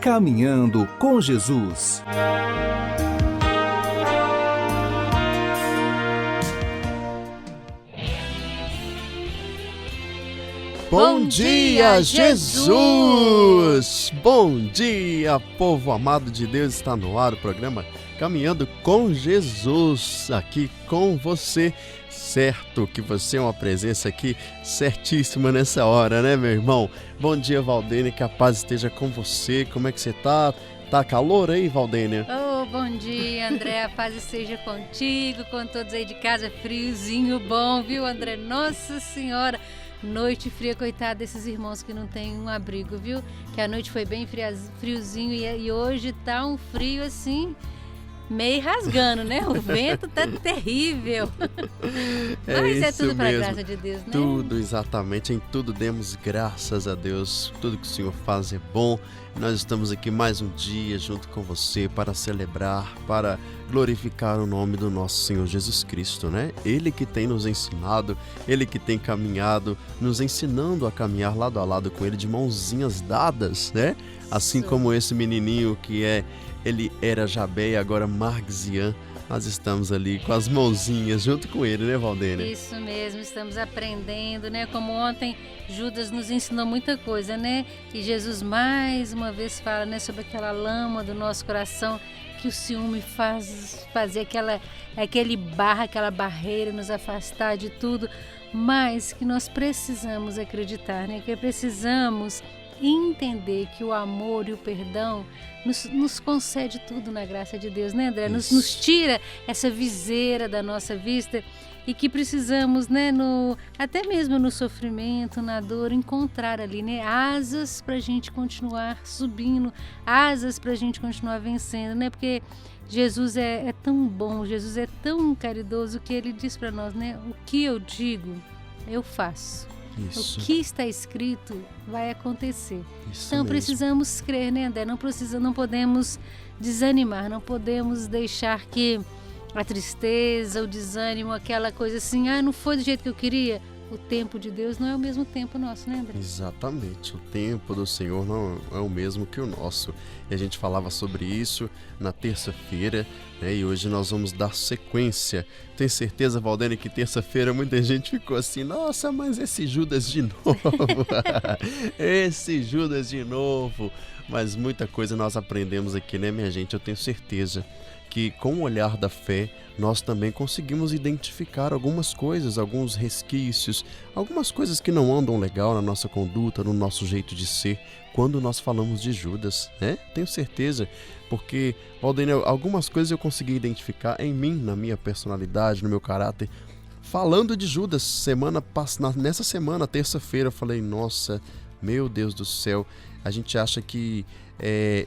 Caminhando com Jesus. Bom dia, Jesus! Bom dia, povo amado de Deus. Está no ar o programa Caminhando com Jesus, aqui com você. Certo que você é uma presença aqui certíssima nessa hora, né, meu irmão? Bom dia, Valdênia, que a paz esteja com você. Como é que você tá? Tá calor aí, Valdênia? Bom dia, André, a paz esteja contigo, com todos aí de casa, friozinho bom, viu, André? Nossa Senhora, noite fria, coitado desses irmãos que não tem um abrigo, viu? Que a noite foi bem friozinho e hoje tá um frio assim, meio rasgando, né? O vento tá terrível. Mas é tudo para a graça de Deus, né? Tudo, exatamente. Em tudo demos graças a Deus. Tudo que o Senhor faz é bom. Nós estamos aqui mais um dia junto com você para celebrar, para glorificar o nome do nosso Senhor Jesus Cristo, né? Ele que tem nos ensinado, Ele que tem caminhado, nos ensinando a caminhar lado a lado com Ele, de mãozinhas dadas, né? Assim como esse menininho ele era Jabé e agora Marxian. Nós estamos ali com as mãozinhas junto com ele, né, Valdênia? Isso mesmo, estamos aprendendo, né? Como ontem Judas nos ensinou muita coisa, né? E Jesus mais uma vez fala, né, sobre aquela lama do nosso coração, que o ciúme faz fazer aquela barreira, nos afastar de tudo, mas que nós precisamos acreditar, né? Que precisamos entender que o amor e o perdão nos concede tudo na graça de Deus, né, André? Nos tira essa viseira da nossa vista e que precisamos, né, até mesmo no sofrimento, na dor, encontrar ali, né, asas para a gente continuar subindo, asas para a gente continuar vencendo, né? Porque Jesus é tão bom, Jesus é tão caridoso que Ele diz para nós, né? O que eu digo, eu faço. Isso. O que está escrito vai acontecer. Isso então mesmo. Precisamos crer, né, André? Não podemos desanimar, não podemos deixar que a tristeza, o desânimo, aquela coisa assim, não foi do jeito que eu queria. O tempo de Deus não é o mesmo tempo nosso, né, André? Exatamente, o tempo do Senhor não é o mesmo que o nosso. E a gente falava sobre isso na terça-feira, né? E hoje nós vamos dar sequência. Tenho certeza, Valdênia, que terça-feira muita gente ficou assim, nossa, mas esse Judas de novo, esse Judas de novo. Mas muita coisa nós aprendemos aqui, né, minha gente? Eu tenho certeza que com o olhar da fé, nós também conseguimos identificar algumas coisas, alguns resquícios, algumas coisas que não andam legal na nossa conduta, no nosso jeito de ser, quando nós falamos de Judas, né? Tenho certeza, porque, Valdênia, algumas coisas eu consegui identificar em mim, na minha personalidade, no meu caráter. Falando de Judas, nessa semana, terça-feira, eu falei, nossa, meu Deus do céu, a gente acha que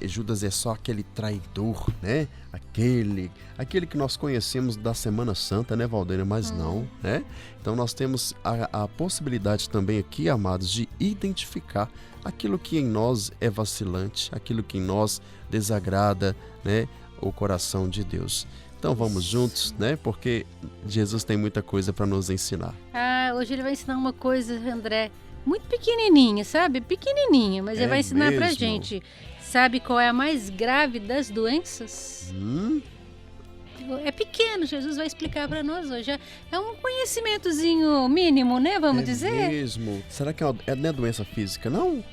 Judas é só aquele traidor, né? Aquele que nós conhecemos da Semana Santa, né, Valdênia? Mas não, né? Então nós temos a possibilidade também aqui, amados, de identificar aquilo que em nós é vacilante, aquilo que em nós desagrada, né, o coração de Deus. Então vamos juntos, né? Porque Jesus tem muita coisa para nos ensinar. Hoje ele vai ensinar uma coisa, André, muito pequenininha, sabe? Pequenininha, mas ele vai ensinar pra gente. Sabe qual é a mais grave das doenças? É pequeno, Jesus vai explicar para nós hoje. É um conhecimentozinho mínimo, né? Vamos dizer? É mesmo? Será que não é doença física, não?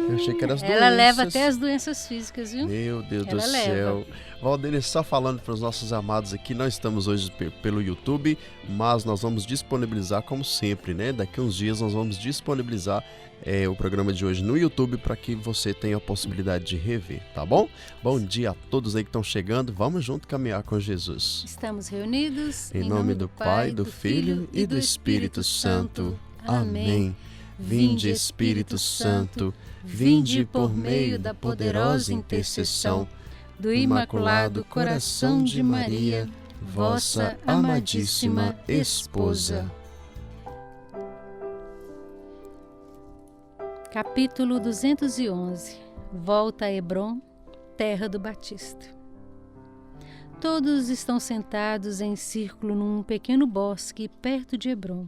Eu achei que era as doenças. Ela leva até as doenças físicas, viu? Meu Deus do céu. Valdênia, só falando para os nossos amados aqui, nós estamos hoje pelo YouTube, mas nós vamos disponibilizar como sempre, né? Daqui uns dias nós vamos disponibilizar o programa de hoje no YouTube para que você tenha a possibilidade de rever, tá bom? Bom dia a todos aí que estão chegando, vamos junto caminhar com Jesus. Estamos reunidos em nome do Pai, do Filho e do Espírito Santo. Amém. Vinde, Espírito Santo, vinde por meio da poderosa intercessão do Imaculado Coração de Maria, vossa amadíssima esposa. Capítulo 211. Volta a Hebrom, terra do Batista. Todos estão sentados em círculo num pequeno bosque perto de Hebrom.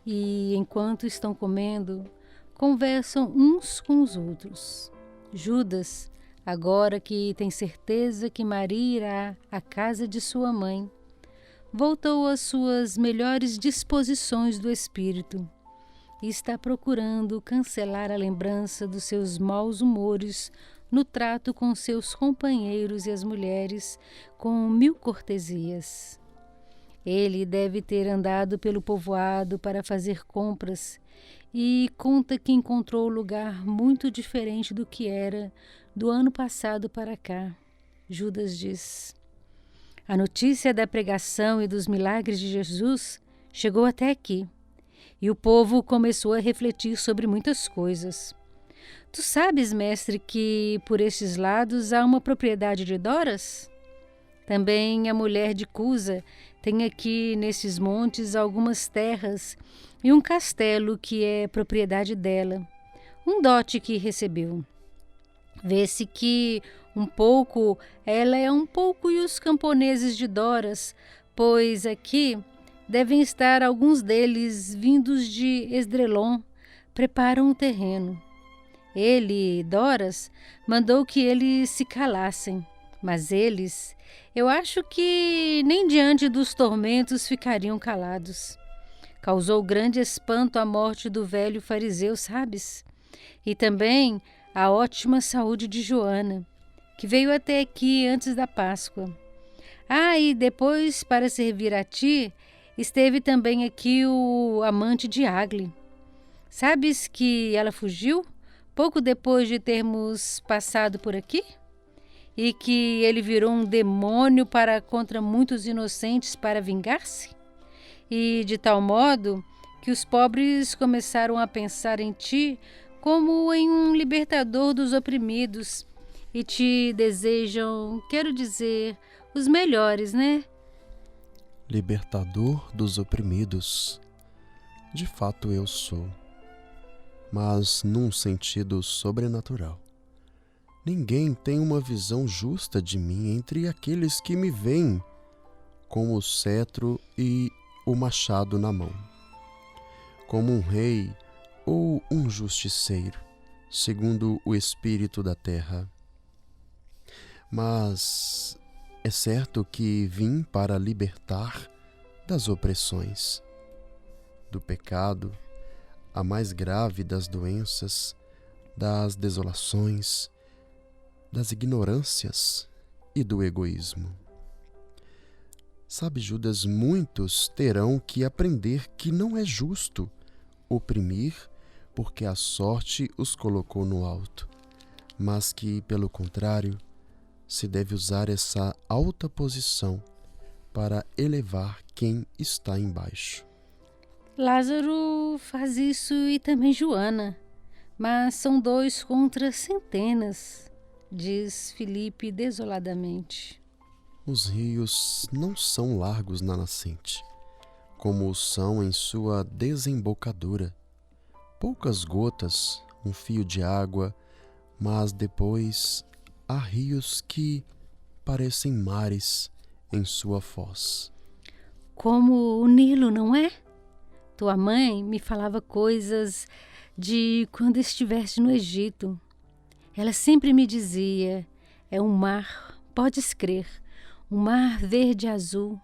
E, enquanto estão comendo, conversam uns com os outros. Judas, agora que tem certeza que Maria irá à casa de sua mãe, voltou às suas melhores disposições do espírito e está procurando cancelar a lembrança dos seus maus humores no trato com seus companheiros e as mulheres com 1000 cortesias. Ele deve ter andado pelo povoado para fazer compras e conta que encontrou o lugar muito diferente do que era do ano passado para cá. Judas diz: a notícia da pregação e dos milagres de Jesus chegou até aqui, e o povo começou a refletir sobre muitas coisas. Tu sabes, mestre, que por estes lados há uma propriedade de Doras? Também a mulher de Cusa tem aqui nesses montes algumas terras e um castelo que é propriedade dela, um dote que recebeu. Vê-se que um pouco ela é um pouco e os camponeses de Doras, pois aqui devem estar alguns deles vindos de Esdrelon, preparam o terreno. Ele, Doras, mandou que eles se calassem, mas eles, eu acho que nem diante dos tormentos ficariam calados. Causou grande espanto a morte do velho fariseu, sabes? E também a ótima saúde de Joana, que veio até aqui antes da Páscoa. E depois, para servir a ti, esteve também aqui o amante de Agli. Sabes que ela fugiu pouco depois de termos passado por aqui? E que ele virou um demônio contra muitos inocentes para vingar-se? E de tal modo que os pobres começaram a pensar em ti como em um libertador dos oprimidos e te desejam, quero dizer, os melhores, né? Libertador dos oprimidos. De fato eu sou, mas num sentido sobrenatural. Ninguém tem uma visão justa de mim entre aqueles que me veem com o cetro e o machado na mão, como um rei ou um justiceiro, segundo o espírito da terra. Mas é certo que vim para libertar das opressões, do pecado, a mais grave das doenças, das desolações, das ignorâncias e do egoísmo. Sabe, Judas, muitos terão que aprender que não é justo oprimir porque a sorte os colocou no alto, mas que, pelo contrário, se deve usar essa alta posição para elevar quem está embaixo. Lázaro faz isso e também Joana, mas são 2 contra centenas, diz Filipe desoladamente. Os rios não são largos na nascente, como o são em sua desembocadura. Poucas gotas, um fio de água, mas depois há rios que parecem mares em sua foz. Como o Nilo, não é? Tua mãe me falava coisas de quando estiveste no Egito. Ela sempre me dizia, é um mar, podes crer, um mar verde e azul.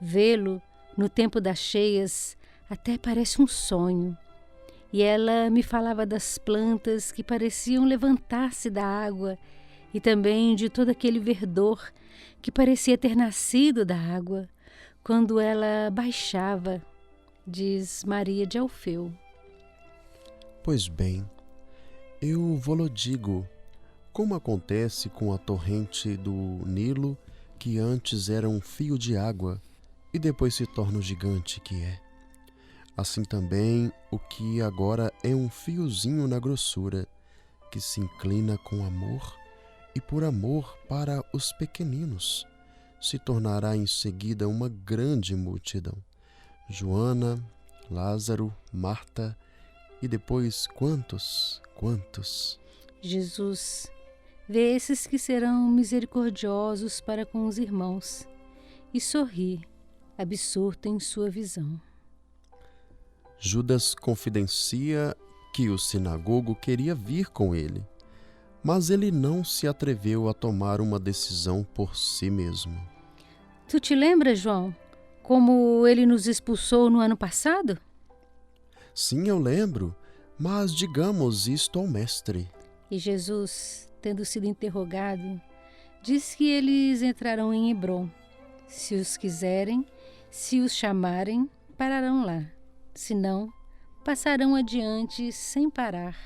Vê-lo no tempo das cheias até parece um sonho. E ela me falava das plantas que pareciam levantar-se da água e também de todo aquele verdor que parecia ter nascido da água quando ela baixava, diz Maria de Alfeu. Pois bem, eu vô-lo digo, como acontece com a torrente do Nilo, que antes era um fio de água e depois se torna o gigante que é. Assim também o que agora é um fiozinho na grossura, que se inclina com amor e por amor para os pequeninos, se tornará em seguida uma grande multidão. Joana, Lázaro, Marta e depois quantos? Jesus, vê esses que serão misericordiosos para com os irmãos e sorri, absorto em sua visão. Judas confidencia que o sinagogo queria vir com ele, Mas ele não se atreveu a tomar uma decisão por si mesmo. Tu te lembras, João, como ele nos expulsou no ano passado? Sim, eu lembro, mas digamos isto ao mestre. E Jesus, tendo sido interrogado, diz que eles entrarão em Hebrom. Se os quiserem, se os chamarem, pararão lá. Se não, passarão adiante sem parar.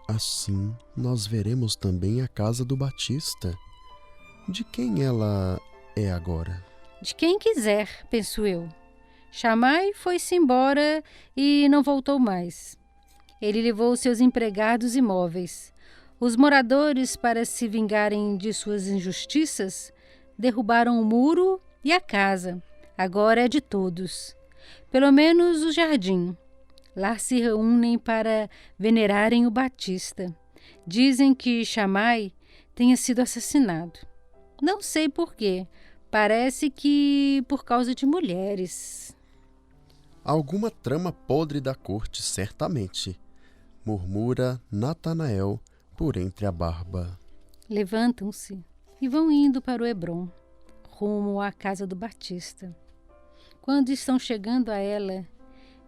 Assim, nós veremos também a casa do Batista. De quem ela é agora? De quem quiser, penso eu. Chamai foi-se embora e não voltou mais. Ele levou seus empregados e móveis. Os moradores, para se vingarem de suas injustiças, derrubaram o muro e a casa. Agora é de todos. Pelo menos o jardim. Lá se reúnem para venerarem o Batista. Dizem que Shammai tenha sido assassinado. Não sei por quê. Parece que por causa de mulheres. Alguma trama podre da corte, certamente, murmura Natanael por entre a barba. Levantam-se e vão indo para o Hebrom, rumo à casa do Batista. Quando estão chegando a ela,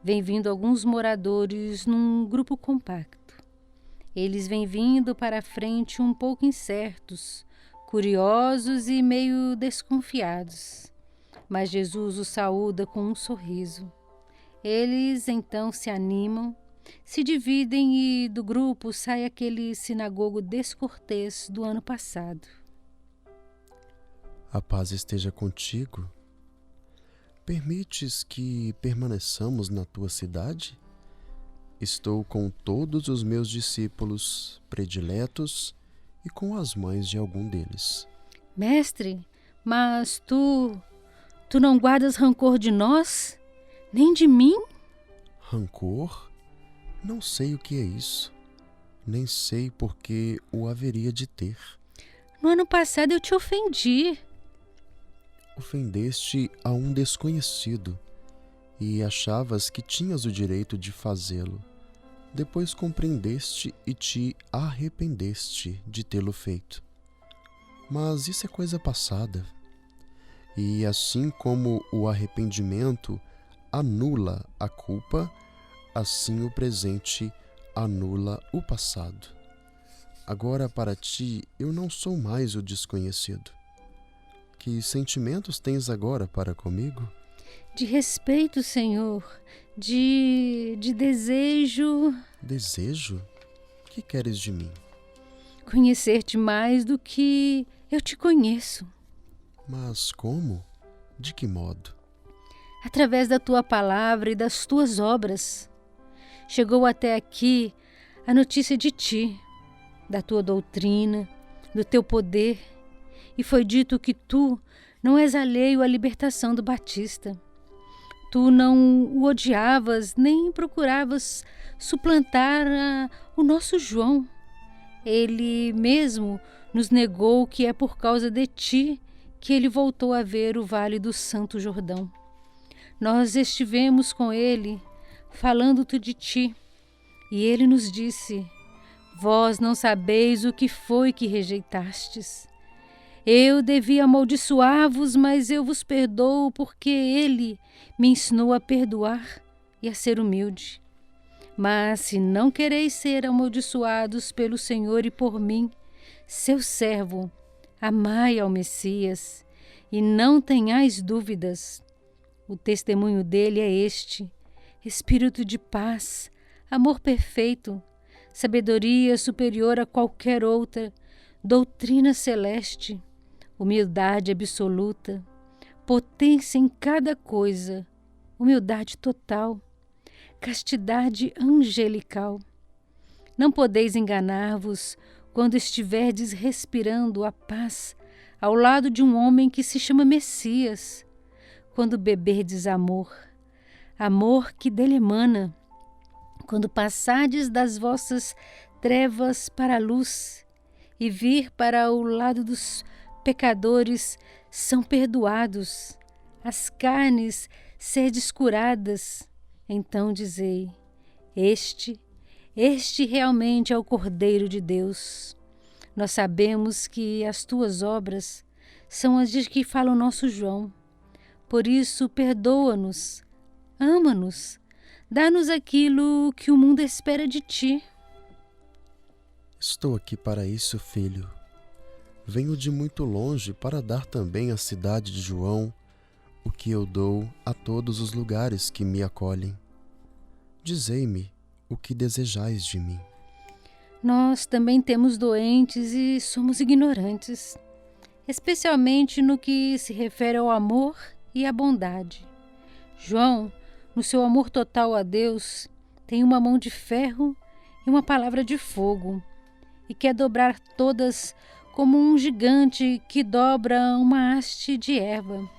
vem vindo alguns moradores num grupo compacto. Eles vêm vindo para a frente um pouco incertos, curiosos e meio desconfiados. Mas Jesus os saúda com um sorriso. Eles então se animam, se dividem e do grupo sai aquele sinagogo descortês do ano passado. A paz esteja contigo. Permites que permaneçamos na tua cidade? Estou com todos os meus discípulos prediletos e com as mães de algum deles. Mestre, mas tu não guardas rancor de nós? Nem de mim? Rancor? Não sei o que é isso. Nem sei por que o haveria de ter. No ano passado eu te ofendi. Ofendeste a um desconhecido e achavas que tinhas o direito de fazê-lo. Depois compreendeste e te arrependeste de tê-lo feito. Mas isso é coisa passada. E assim como o arrependimento anula a culpa, assim o presente anula o passado. Agora para ti eu não sou mais o desconhecido. Que sentimentos tens agora para comigo? De respeito, Senhor, de desejo... Desejo? O que queres de mim? Conhecer-te mais do que eu te conheço. Mas como? De que modo? Através da tua palavra e das tuas obras. Chegou até aqui a notícia de ti, da tua doutrina, do teu poder, e foi dito que tu não és alheio à libertação do Batista. Tu não o odiavas, nem procuravas suplantar o nosso João. Ele mesmo nos negou que é por causa de ti que ele voltou a ver o Vale do Santo Jordão. Nós estivemos com ele, falando-te de ti, e ele nos disse: vós não sabeis o que foi que rejeitastes. Eu devia amaldiçoar-vos, mas eu vos perdoo, porque ele me ensinou a perdoar e a ser humilde. Mas se não quereis ser amaldiçoados pelo Senhor e por mim, seu servo, amai ao Messias, e não tenhais dúvidas. O testemunho dele é este: espírito de paz, amor perfeito, sabedoria superior a qualquer outra, doutrina celeste, humildade absoluta, potência em cada coisa, humildade total, castidade angelical. Não podeis enganar-vos quando estiverdes respirando a paz ao lado de um homem que se chama Messias, quando beberdes amor, amor que dele emana, quando passardes das vossas trevas para a luz e vir para o lado dos pecadores, são perdoados, as carnes sedes curadas. Então dizei: este realmente é o Cordeiro de Deus. Nós sabemos que as tuas obras são as de que fala o nosso João. Por isso, perdoa-nos, ama-nos, dá-nos aquilo que o mundo espera de ti. Estou aqui para isso, filho. Venho de muito longe para dar também à cidade de João o que eu dou a todos os lugares que me acolhem. Dizei-me o que desejais de mim. Nós também temos doentes e somos ignorantes, especialmente no que se refere ao amor e à bondade. João, no seu amor total a Deus, tem uma mão de ferro e uma palavra de fogo, e quer dobrar todas como um gigante que dobra uma haste de erva.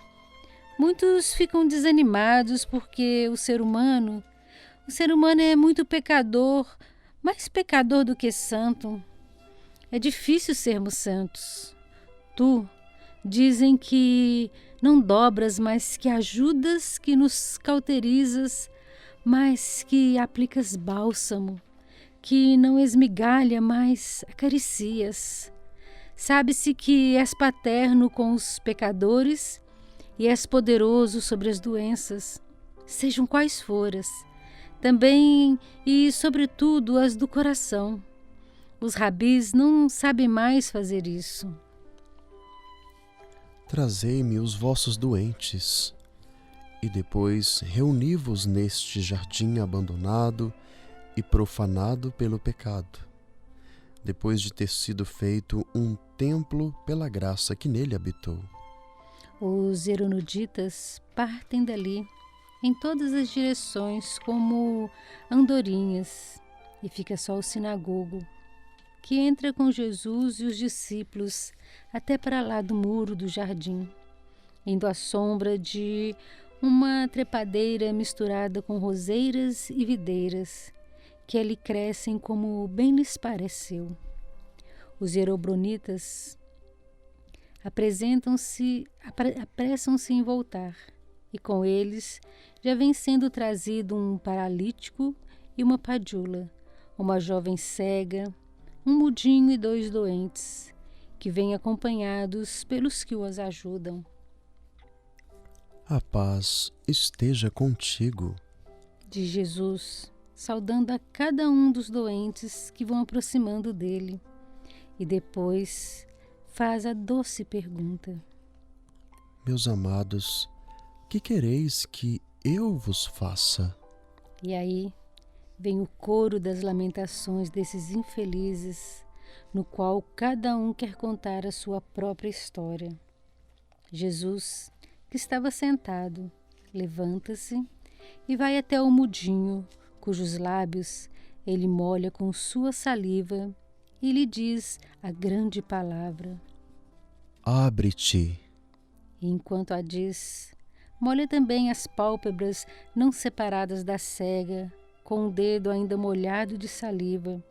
Muitos ficam desanimados porque o ser humano é muito pecador, mais pecador do que santo. É difícil sermos santos. Tu, dizem que não dobras, mas que ajudas, que nos cauterizas, mas que aplicas bálsamo, que não esmigalha, mas acaricias. Sabe-se que és paterno com os pecadores e és poderoso sobre as doenças, sejam quais foras, também e sobretudo as do coração. Os rabis não sabem mais fazer isso. Trazei-me os vossos doentes, e depois reuni-vos neste jardim abandonado e profanado pelo pecado, depois de ter sido feito um templo pela graça que nele habitou. Os eronoditas partem dali em todas as direções como andorinhas, e fica só o sinagogo, que entra com Jesus e os discípulos até para lá do muro do jardim, indo à sombra de uma trepadeira misturada com roseiras e videiras, que ali crescem como bem lhes pareceu. Os hierobronitas apressam-se em voltar, e com eles já vem sendo trazido um paralítico e uma padula, uma jovem cega, um mudinho e 2 doentes, que vêm acompanhados pelos que os ajudam. A paz esteja contigo, Diz Jesus, saudando a cada um dos doentes que vão aproximando dele, e depois faz a doce pergunta: meus amados, que quereis que eu vos faça? E aí vem o coro das lamentações desses infelizes, no qual cada um quer contar a sua própria história. Jesus, que estava sentado, levanta-se e vai até o mudinho, cujos lábios ele molha com sua saliva, e lhe diz a grande palavra: abre-te. E enquanto a diz, molha também as pálpebras não separadas da cega, com o dedo ainda molhado de saliva.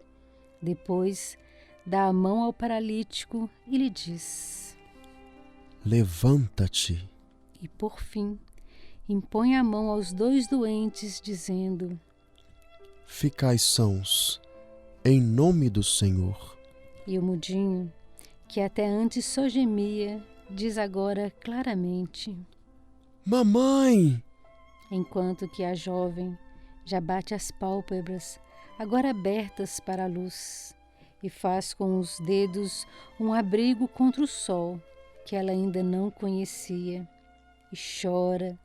Depois dá a mão ao paralítico e lhe diz: levanta-te. E por fim impõe a mão aos 2 doentes, dizendo: ficai sãos, em nome do Senhor. E o mudinho, que até antes só gemia, diz agora claramente: mamãe! Enquanto que a jovem já bate as pálpebras, agora abertas para a luz, e faz com os dedos um abrigo contra o sol, que ela ainda não conhecia, e chora,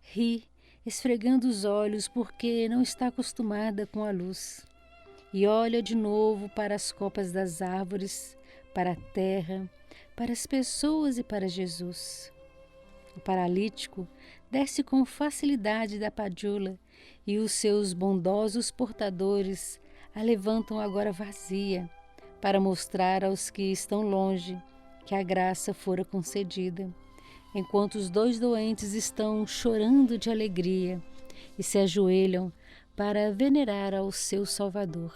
ri, esfregando os olhos porque não está acostumada com a luz, e olha de novo para as copas das árvores, para a terra, para as pessoas e para Jesus. O paralítico desce com facilidade da padula, e os seus bondosos portadores a levantam agora vazia, para mostrar aos que estão longe que a graça fora concedida, enquanto os 2 doentes estão chorando de alegria e se ajoelham para venerar ao seu Salvador.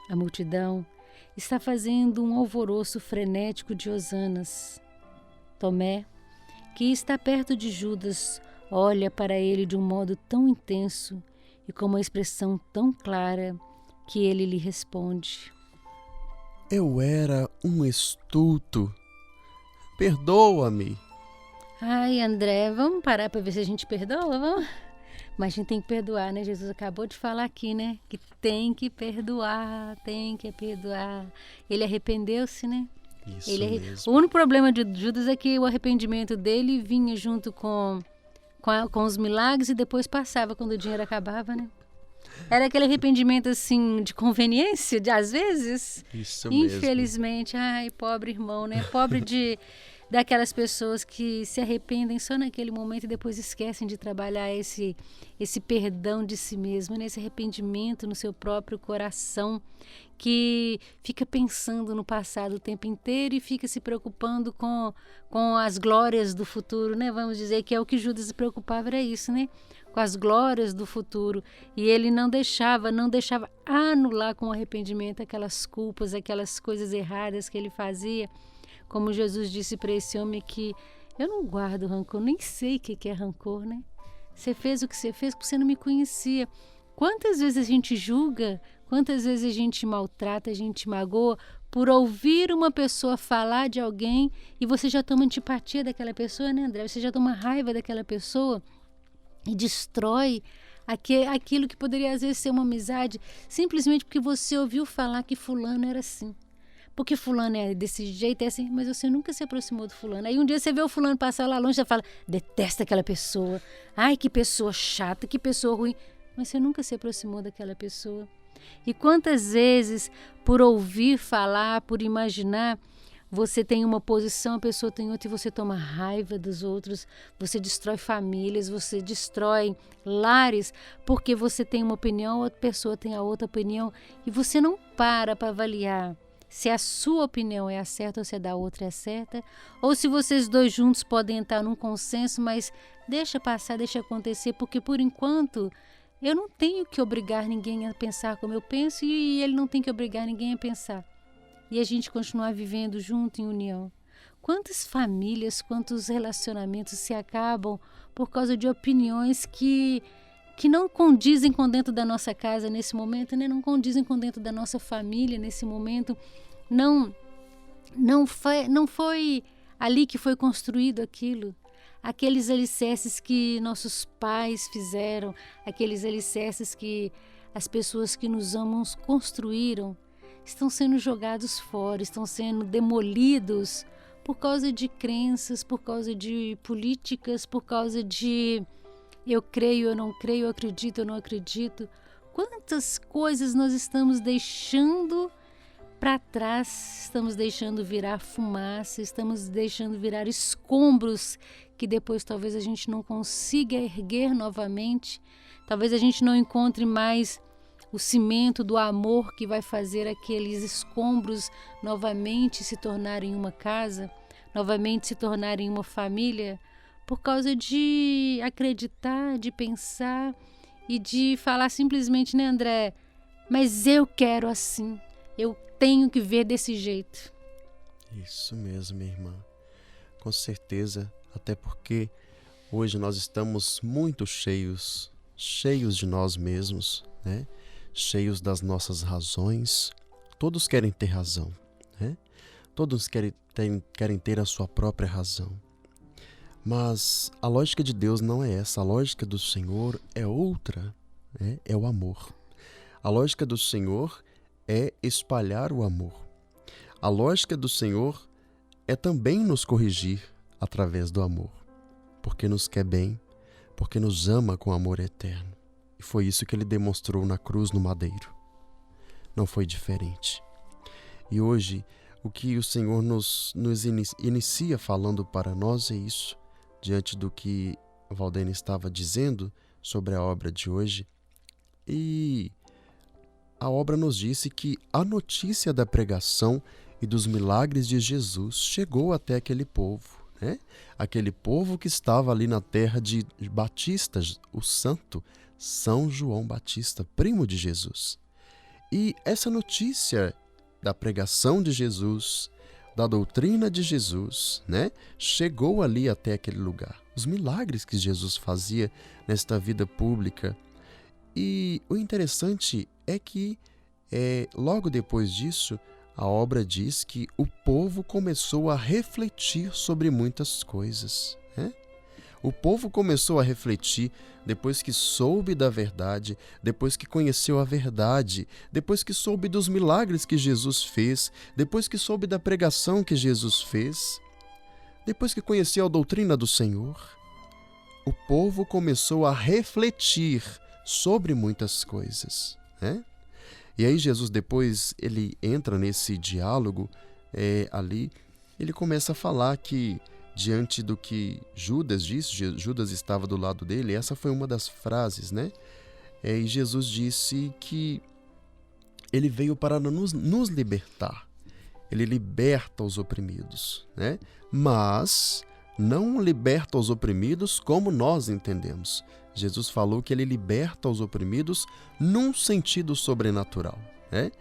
A multidão está fazendo um alvoroço frenético de hosanas. Tomé, que está perto de Judas, olha para ele de um modo tão intenso e com uma expressão tão clara que ele lhe responde: eu era um estulto. Perdoa-me. Ai, André, vamos parar para ver se a gente perdoa, vamos? Mas a gente tem que perdoar, né? Jesus acabou de falar aqui, né? Que tem que perdoar, tem que perdoar. Ele arrependeu-se, né? Isso O único problema de Judas é que o arrependimento dele vinha junto com os milagres e depois passava quando o dinheiro acabava, né? Era aquele arrependimento assim de conveniência, às vezes. Isso mesmo. Infelizmente, ai, pobre irmão, né? Pobre daquelas pessoas que se arrependem só naquele momento e depois esquecem de trabalhar esse perdão de si mesmo, né? Esse arrependimento no seu próprio coração, que fica pensando no passado o tempo inteiro e fica se preocupando com as glórias do futuro, né? Vamos dizer que é o que Judas se preocupava, era isso, né? Com as glórias do futuro. E ele não deixava anular com arrependimento aquelas culpas, aquelas coisas erradas que ele fazia. Como Jesus disse para esse homem que eu não guardo rancor, nem sei o que é rancor, né? Você fez o que você fez porque você não me conhecia. Quantas vezes a gente julga, quantas vezes a gente maltrata, a gente magoa por ouvir uma pessoa falar de alguém e você já toma antipatia daquela pessoa, né, André? Você já toma raiva daquela pessoa e destrói aquilo que poderia às vezes ser uma amizade simplesmente porque você ouviu falar que fulano era assim. Porque fulano é desse jeito, é assim, mas você nunca se aproximou do fulano. Aí um dia você vê o fulano passar lá longe e fala, detesta aquela pessoa. Ai, que pessoa chata, que pessoa ruim. Mas você nunca se aproximou daquela pessoa. E quantas vezes, por ouvir falar, por imaginar, você tem uma posição, a pessoa tem outra e você toma raiva dos outros, você destrói famílias, você destrói lares, porque você tem uma opinião, outra pessoa tem a outra opinião e você não para avaliar se a sua opinião é a certa ou se a da outra é a certa, ou se vocês dois juntos podem entrar num consenso, mas deixa passar, deixa acontecer, porque por enquanto eu não tenho que obrigar ninguém a pensar como eu penso e ele não tem que obrigar ninguém a pensar. E a gente continuar vivendo junto em união. Quantas famílias, quantos relacionamentos se acabam por causa de opiniões que não condizem com dentro da nossa casa nesse momento, né? Não condizem com dentro da nossa família nesse momento. Não foi ali que foi construído aquilo. Aqueles alicerces que nossos pais fizeram, aqueles alicerces que as pessoas que nos amam construíram, estão sendo jogados fora, estão sendo demolidos por causa de crenças, por causa de políticas, por causa de eu creio, eu não creio, eu acredito, eu não acredito. Quantas coisas nós estamos deixando para trás, estamos deixando virar fumaça, estamos deixando virar escombros que depois talvez a gente não consiga erguer novamente, talvez a gente não encontre mais o cimento do amor que vai fazer aqueles escombros novamente se tornarem uma casa, novamente se tornarem uma família, por causa de acreditar, de pensar e de falar simplesmente, né, André? Mas eu quero assim, eu tenho que ver desse jeito. Isso mesmo, minha irmã. Com certeza, até porque hoje nós estamos muito cheios de nós mesmos, né? Cheios das nossas razões. Todos querem ter razão, né? Todos querem ter a sua própria razão. Mas a lógica de Deus não é essa. A lógica do Senhor é outra, né? É o amor. A lógica do Senhor é espalhar o amor. A lógica do Senhor é também nos corrigir através do amor, porque nos quer bem, porque nos ama com amor eterno. E foi isso que ele demonstrou na cruz no madeiro. Não foi diferente. E hoje, o que o Senhor nos inicia falando para nós é isso, diante do que Valdene estava dizendo sobre a obra de hoje. E a obra nos disse que a notícia da pregação e dos milagres de Jesus chegou até aquele povo, né? Aquele povo que estava ali na terra de Batista, o santo São João Batista, primo de Jesus. E essa notícia da pregação de Jesus, da doutrina de Jesus, né, chegou ali até aquele lugar. Os milagres que Jesus fazia nesta vida pública. E o interessante é que logo depois disso, A obra diz que o povo começou a refletir sobre muitas coisas, né? O povo começou a refletir depois que soube da verdade, depois que conheceu a verdade, depois que soube dos milagres que Jesus fez, depois que soube da pregação que Jesus fez, depois que conheceu a doutrina do Senhor. O povo começou a refletir sobre muitas coisas, né? E aí Jesus depois, ele entra nesse diálogo ali, ele começa a falar que diante do que Judas disse, Judas estava do lado dele, essa foi uma das frases, né? E Jesus disse que ele veio para nos libertar. Ele liberta os oprimidos, né? Mas não liberta os oprimidos como nós entendemos. Jesus falou que ele liberta os oprimidos num sentido sobrenatural, né?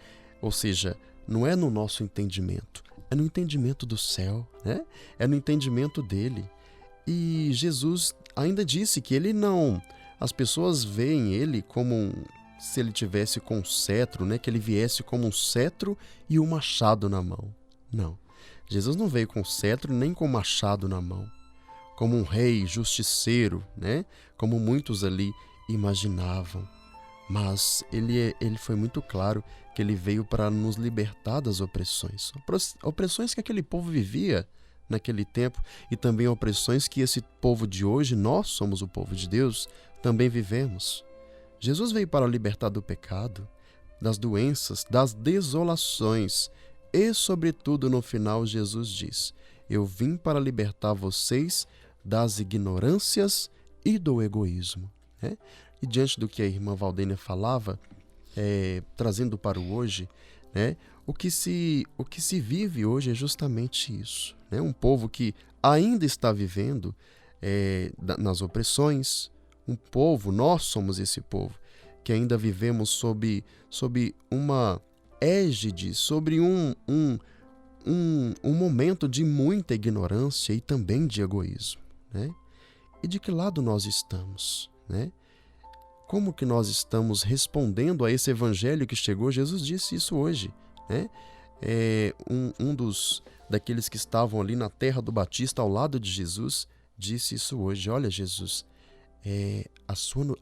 Ou seja, não é no nosso entendimento, é no entendimento do céu, né? É no entendimento dele. E Jesus ainda disse que ele não... As pessoas veem ele como se ele tivesse com um cetro, né? Que ele viesse como um cetro e um machado na mão. Não. Jesus não veio com cetro nem com machado na mão. Como um rei justiceiro, né? Como muitos ali imaginavam. Mas ele foi muito claro que ele veio para nos libertar das opressões. Opressões que aquele povo vivia naquele tempo e também opressões que esse povo de hoje, nós somos o povo de Deus, também vivemos. Jesus veio para libertar do pecado, das doenças, das desolações e, sobretudo, no final, Jesus diz: eu vim para libertar vocês das ignorâncias e do egoísmo, né? E diante do que a irmã Valdênia falava, trazendo para o hoje, né, o que se vive hoje é justamente isso, né? Um povo que ainda está vivendo nas opressões, um povo, nós somos esse povo, que ainda vivemos sob uma égide, sobre um momento de muita ignorância e também de egoísmo, né? E de que lado nós estamos, né? Como que nós estamos respondendo a esse evangelho que chegou? Jesus disse isso hoje, né? Daqueles que estavam ali na terra do Batista, ao lado de Jesus, disse isso hoje: olha, Jesus,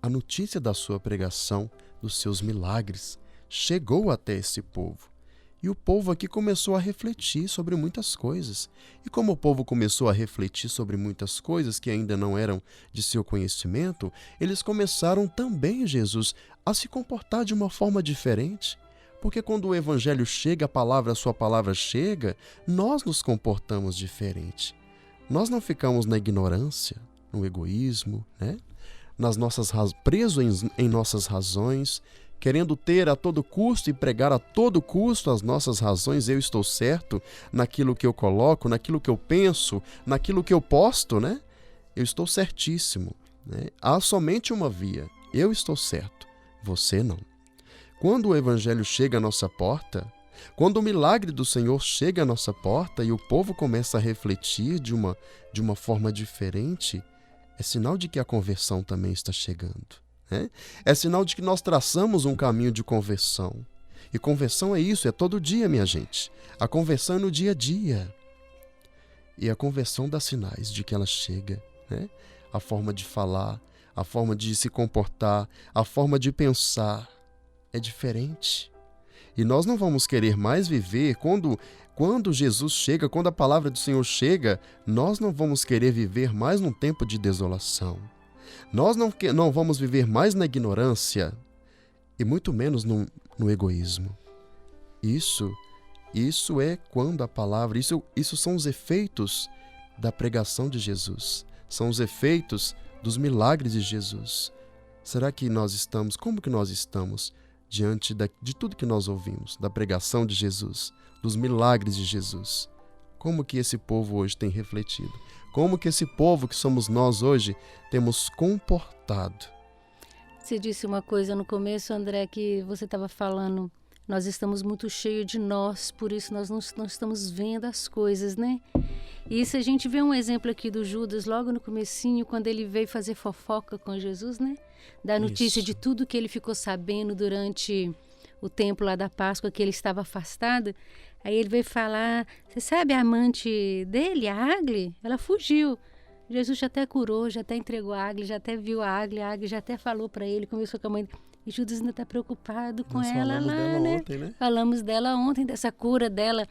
a notícia da sua pregação, dos seus milagres, chegou até esse povo. E o povo aqui começou a refletir sobre muitas coisas. E como o povo começou a refletir sobre muitas coisas que ainda não eram de seu conhecimento, eles começaram também, Jesus, a se comportar de uma forma diferente. Porque quando o evangelho chega, a sua palavra chega, nós nos comportamos diferente. Nós não ficamos na ignorância, no egoísmo, né? Presos em nossas razões, querendo ter a todo custo e pregar a todo custo as nossas razões. Eu estou certo naquilo que eu coloco, naquilo que eu penso, naquilo que eu posto, né? Eu estou certíssimo, né? Há somente uma via. Eu estou certo, você não. Quando o evangelho chega à nossa porta, quando o milagre do Senhor chega à nossa porta e o povo começa a refletir de uma forma diferente, é sinal de que a conversão também está chegando. É sinal de que nós traçamos um caminho de conversão. E conversão é isso, é todo dia, minha gente. A conversão é no dia a dia. E a conversão dá sinais de que ela chega, né? A forma de falar, a forma de se comportar, a forma de pensar é diferente. E nós não vamos querer mais viver quando Jesus chega, quando a palavra do Senhor chega, nós não vamos querer viver mais num tempo de desolação. Nós não vamos viver mais na ignorância e muito menos no egoísmo. Isso é quando a palavra... Isso são os efeitos da pregação de Jesus. São os efeitos dos milagres de Jesus. Será que como que nós estamos diante de tudo que nós ouvimos, da pregação de Jesus, dos milagres de Jesus? Como que esse povo hoje tem refletido? Como que esse povo que somos nós hoje temos comportado? Você disse uma coisa no começo, André, que você estava falando, nós estamos muito cheios de nós, por isso nós não estamos vendo as coisas, né? E se a gente vê um exemplo aqui do Judas, logo no comecinho, quando ele veio fazer fofoca com Jesus, né? Da notícia de tudo que ele ficou sabendo durante o tempo lá da Páscoa, que ele estava afastado. Aí ele veio falar, você sabe a amante dele, a Agli? Ela fugiu. Jesus já até curou, já até entregou a Agli, já até viu a Agli já até falou para ele, conversou com a mãe. E Judas ainda está preocupado com ela lá, né? Ontem, né? Falamos dela ontem, dessa cura dela,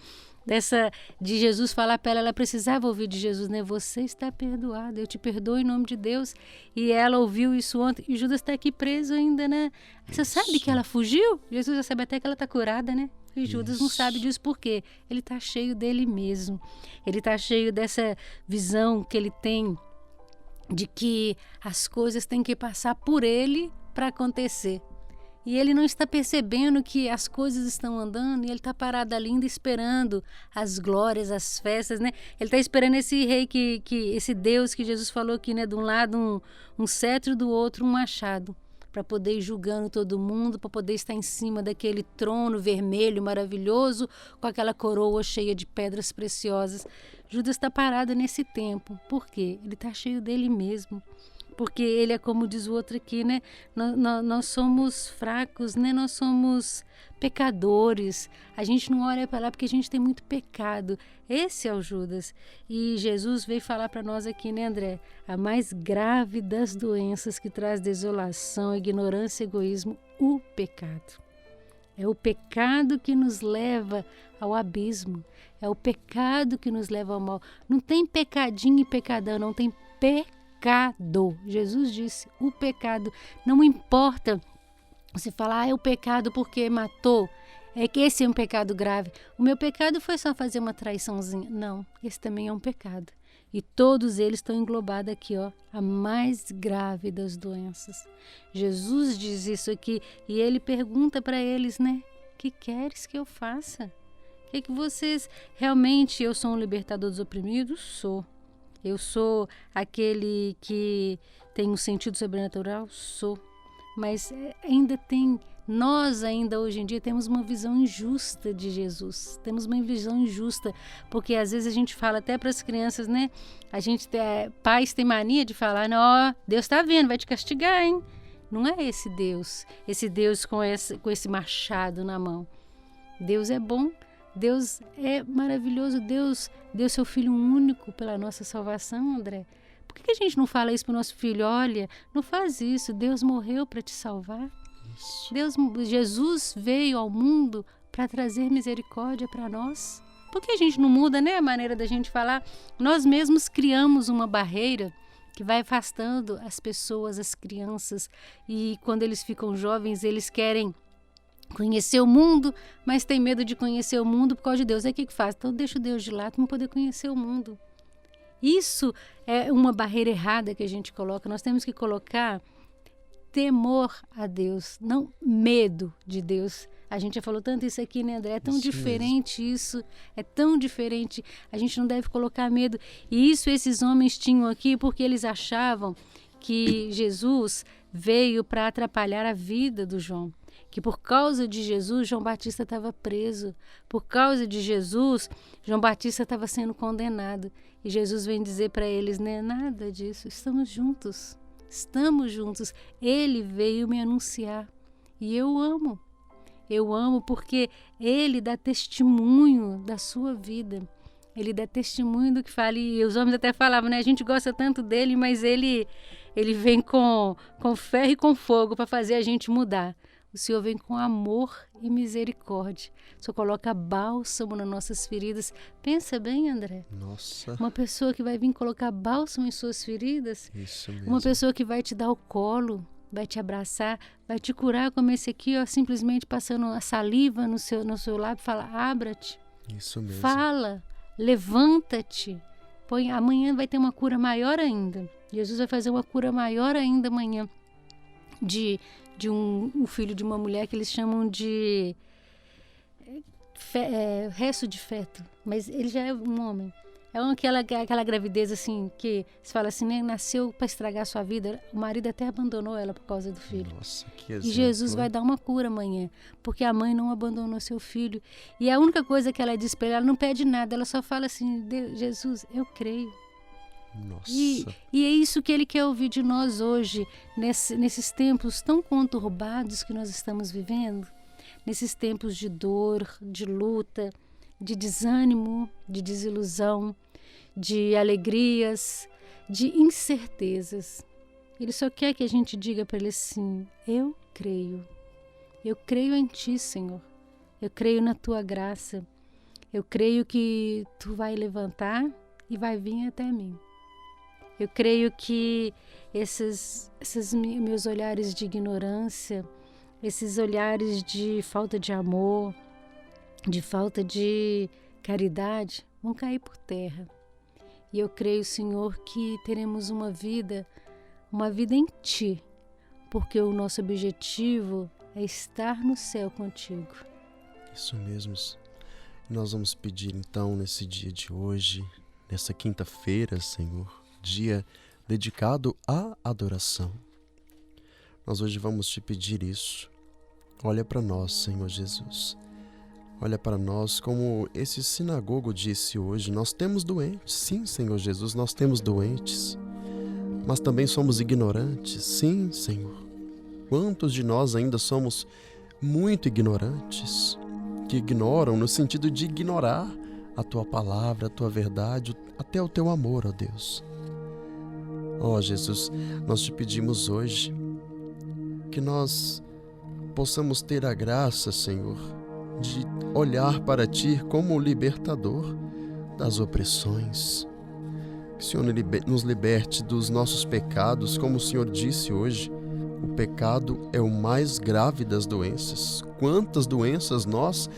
de Jesus falar para ela precisava ouvir de Jesus, né? Você está perdoada, eu te perdoo em nome de Deus. E ela ouviu isso ontem, e Judas está aqui preso ainda, né? Você sabe que ela fugiu? Jesus já sabe até que ela está curada, né? E Judas não sabe disso por quê? Ele está cheio dele mesmo. Ele está cheio dessa visão que ele tem de que as coisas têm que passar por ele para acontecer. E ele não está percebendo que as coisas estão andando e ele está parado ali ainda esperando as glórias, as festas, né? Ele está esperando esse rei, esse Deus que Jesus falou aqui, né? De um lado um cetro, do outro um machado, para poder ir julgando todo mundo, para poder estar em cima daquele trono vermelho maravilhoso, com aquela coroa cheia de pedras preciosas. Judas está parado nesse tempo. Por quê? Ele está cheio dele mesmo. Porque ele é como diz o outro aqui, né? Nós somos fracos, né? Nós somos pecadores. A gente não olha para lá porque a gente tem muito pecado. Esse é o Judas. E Jesus veio falar para nós aqui, né, André? A mais grave das doenças que traz desolação, ignorância e egoísmo, o pecado. É o pecado que nos leva ao abismo. É o pecado que nos leva ao mal. Não tem pecadinho e pecadão, não tem pecado. Jesus disse, o pecado, não importa você falar, é o pecado porque matou, é que esse é um pecado grave. O meu pecado foi só fazer uma traiçãozinha. Não, esse também é um pecado. E todos eles estão englobados aqui, ó, a mais grave das doenças. Jesus diz isso aqui e ele pergunta para eles, né? O que queres que eu faça? O que vocês... Realmente eu sou um libertador dos oprimidos? Sou. Eu sou aquele que tem um sentido sobrenatural? Sou. Mas nós ainda hoje em dia temos uma visão injusta de Jesus. Temos uma visão injusta, porque às vezes a gente fala até para as crianças, né? Pais têm mania de falar, não, Deus está vendo, vai te castigar, hein? Não é esse Deus com esse machado na mão. Deus é bom. Deus é maravilhoso, Deus deu seu Filho único pela nossa salvação, André. Por que a gente não fala isso para o nosso filho? Olha, não faz isso, Deus morreu para te salvar. Jesus veio ao mundo para trazer misericórdia para nós. Por que a gente não muda, né, a maneira da gente falar? Nós mesmos criamos uma barreira que vai afastando as pessoas, as crianças, e quando eles ficam jovens, eles querem conhecer o mundo, mas tem medo de conhecer o mundo por causa de Deus. Aí o que faz? Então deixa o Deus de lado para não poder conhecer o mundo. Isso é uma barreira errada que a gente coloca. Nós temos que colocar temor a Deus, não medo de Deus. A gente já falou tanto isso aqui, né, André? É tão diferente isso, é tão diferente. A gente não deve colocar medo. E isso esses homens tinham aqui porque eles achavam que Jesus veio para atrapalhar a vida do João. Que por causa de Jesus, João Batista estava preso. Por causa de Jesus, João Batista estava sendo condenado. E Jesus vem dizer para eles, né? Nada disso, estamos juntos. Estamos juntos. Ele veio me anunciar. E eu amo. Eu amo porque ele dá testemunho da sua vida. Ele dá testemunho do que fala. E os homens até falavam, né? A gente gosta tanto dele, mas ele vem com ferro e com fogo para fazer a gente mudar. O Senhor vem com amor e misericórdia. O Senhor coloca bálsamo nas nossas feridas. Pensa bem, André. Nossa. Uma pessoa que vai vir colocar bálsamo em suas feridas. Isso mesmo. Uma pessoa que vai te dar o colo, vai te abraçar, vai te curar como esse aqui, ó, simplesmente passando a saliva no seu lábio e fala, abra-te. Isso mesmo. Fala, levanta-te. Amanhã vai ter uma cura maior ainda. Jesus vai fazer uma cura maior ainda amanhã. De um filho de uma mulher que eles chamam de resto de feto, mas ele já é um homem. É aquela gravidez assim que se fala assim, né? Nasceu para estragar a sua vida. O marido até abandonou ela por causa do filho. Nossa, que exemplo. E Jesus vai dar uma cura amanhã, porque a mãe não abandonou seu filho. E a única coisa que ela diz para ele, ela não pede nada, ela só fala assim, Jesus, eu creio. Nossa. E é isso que ele quer ouvir de nós hoje, nesses tempos tão conturbados que nós estamos vivendo, nesses tempos de dor, de luta, de desânimo, de desilusão, de alegrias, de incertezas. Ele só quer que a gente diga para ele assim: eu creio em ti, Senhor, eu creio na tua graça, eu creio que tu vai levantar e vai vir até mim. Eu creio que esses meus olhares de ignorância, esses olhares de falta de amor, de falta de caridade, vão cair por terra. E eu creio, Senhor, que teremos uma vida em Ti, porque o nosso objetivo é estar no céu contigo. Isso mesmo. Nós vamos pedir então nesse dia de hoje, nessa quinta-feira, Senhor, dia dedicado à adoração. Nós hoje vamos te pedir isso. Olha para nós, Senhor Jesus. Olha para nós como esse sinagogo disse hoje. Nós temos doentes. Sim, Senhor Jesus, nós temos doentes. Mas também somos ignorantes. Sim, Senhor. Quantos de nós ainda somos muito ignorantes? Que ignoram no sentido de ignorar a Tua palavra, a Tua verdade, até o Teu amor, ó Deus. Ó Jesus, nós te pedimos hoje que nós possamos ter a graça, Senhor, de olhar para Ti como o libertador das opressões. Que o Senhor nos liberte dos nossos pecados, como o Senhor disse hoje. O pecado é o mais grave das doenças. Quantas doenças nós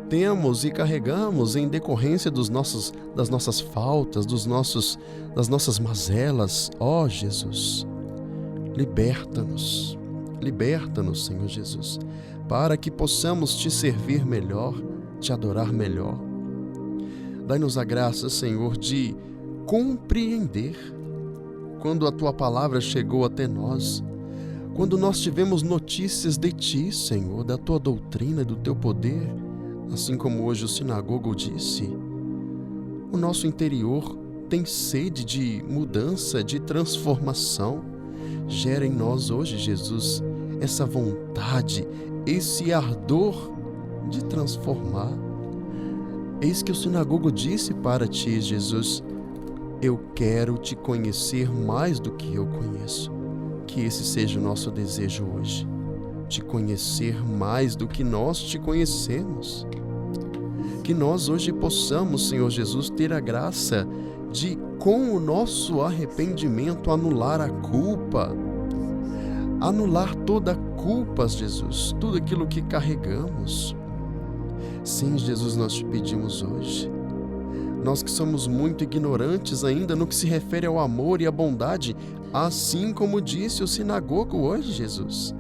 temos e carregamos em decorrência das nossas faltas, das nossas mazelas. Ó Jesus, liberta-nos, Senhor Jesus, para que possamos Te servir melhor, Te adorar melhor. Dai-nos a graça, Senhor, de compreender quando a Tua palavra chegou até nós, quando nós tivemos notícias de Ti, Senhor, da Tua doutrina e do Teu poder, assim como hoje o sinagogo disse. O nosso interior tem sede de mudança, de transformação. Gera em nós hoje, Jesus, essa vontade, esse ardor de transformar. Eis que o sinagogo disse para Ti, Jesus: eu quero Te conhecer mais do que eu conheço. Que esse seja o nosso desejo hoje, Te conhecer mais do que nós Te conhecemos. Que nós hoje possamos, Senhor Jesus, ter a graça de, com o nosso arrependimento, anular a culpa, anular toda a culpa, Jesus, tudo aquilo que carregamos. Sim, Jesus, nós Te pedimos hoje. Nós que somos muito ignorantes ainda no que se refere ao amor e à bondade, assim como disse o sinagogo hoje, Jesus.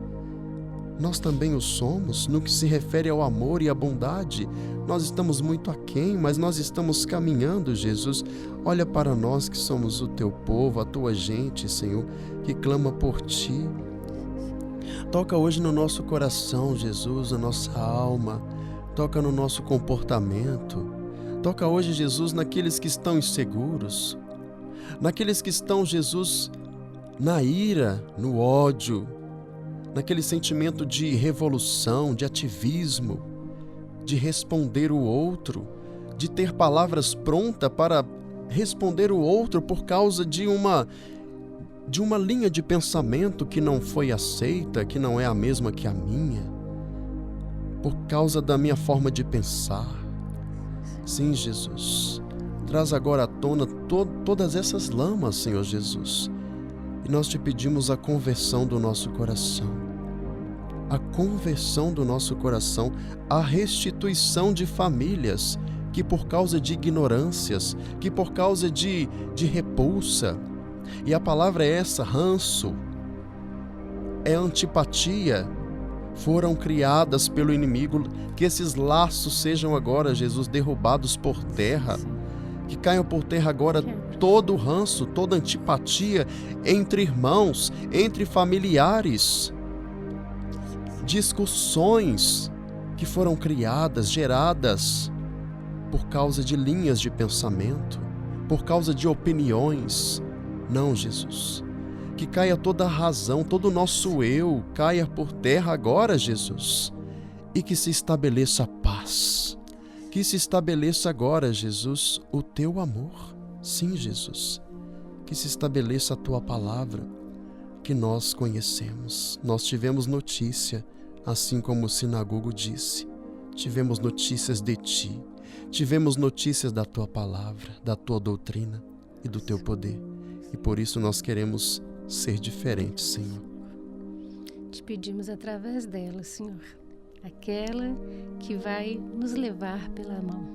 Nós também o somos no que se refere ao amor e à bondade. Nós estamos muito aquém, mas nós estamos caminhando, Jesus. Olha para nós que somos o Teu povo, a Tua gente, Senhor, que clama por Ti. Toca hoje no nosso coração, Jesus, a nossa alma. Toca no nosso comportamento. Toca hoje, Jesus, naqueles que estão inseguros, naqueles que estão, Jesus, na ira, no ódio, naquele sentimento de revolução, de ativismo, de responder o outro, de ter palavras prontas para responder o outro por causa de uma linha de pensamento que não foi aceita, que não é a mesma que a minha, por causa da minha forma de pensar. Sim, Jesus, traz agora à tona todas essas lamas, Senhor Jesus, e nós Te pedimos a conversão do nosso coração, a restituição de famílias que por causa de ignorâncias, que por causa de repulsa, e a palavra é essa, ranço, é antipatia, foram criadas pelo inimigo, que esses laços sejam agora, Jesus, derrubados por terra, que caiam por terra agora todo o ranço, toda antipatia entre irmãos, entre familiares, discussões que foram criadas, geradas por causa de linhas de pensamento, por causa de opiniões. Não, Jesus, que caia toda a razão, todo o nosso eu caia por terra agora, Jesus, e que se estabeleça a paz, Que se estabeleça agora, Jesus, o teu amor. Sim, Jesus. Que se estabeleça a tua palavra, que nós conhecemos. Nós tivemos notícia, assim como o sinagogo disse. Tivemos notícias de ti. Tivemos notícias da tua palavra, da tua doutrina e do teu poder. E por isso nós queremos ser diferentes, Senhor. Te pedimos através dela, Senhor, aquela que vai nos levar pela mão.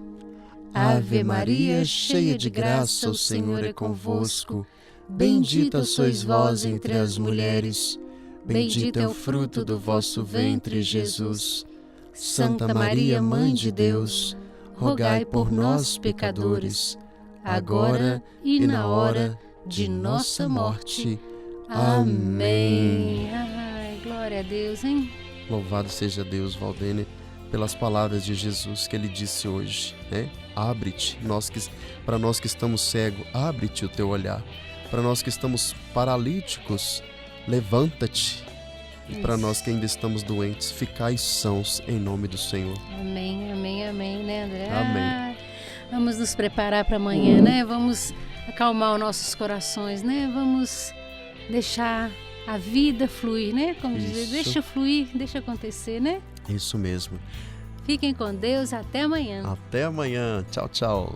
Ave Maria, cheia de graça, o Senhor é convosco. Bendita sois vós entre as mulheres. Bendito é o fruto do vosso ventre, Jesus. Santa Maria, Mãe de Deus, rogai por nós, pecadores, agora e na hora de nossa morte. Amém. Ai, glória a Deus, hein? Louvado seja Deus, Valdene, pelas palavras de Jesus que Ele disse hoje, né? Abre-te, para nós que estamos cegos, abre-te o teu olhar. Para nós que estamos paralíticos, levanta-te. E para nós que ainda estamos doentes, ficai sãos em nome do Senhor. Amém, amém, amém, né, André? Amém. Vamos nos preparar para amanhã, né? Vamos acalmar os nossos corações, né? Vamos deixar a vida fluir, né? Como dizer, deixa fluir, deixa acontecer, né? Isso mesmo. Fiquem com Deus, até amanhã. Até amanhã. Tchau, tchau.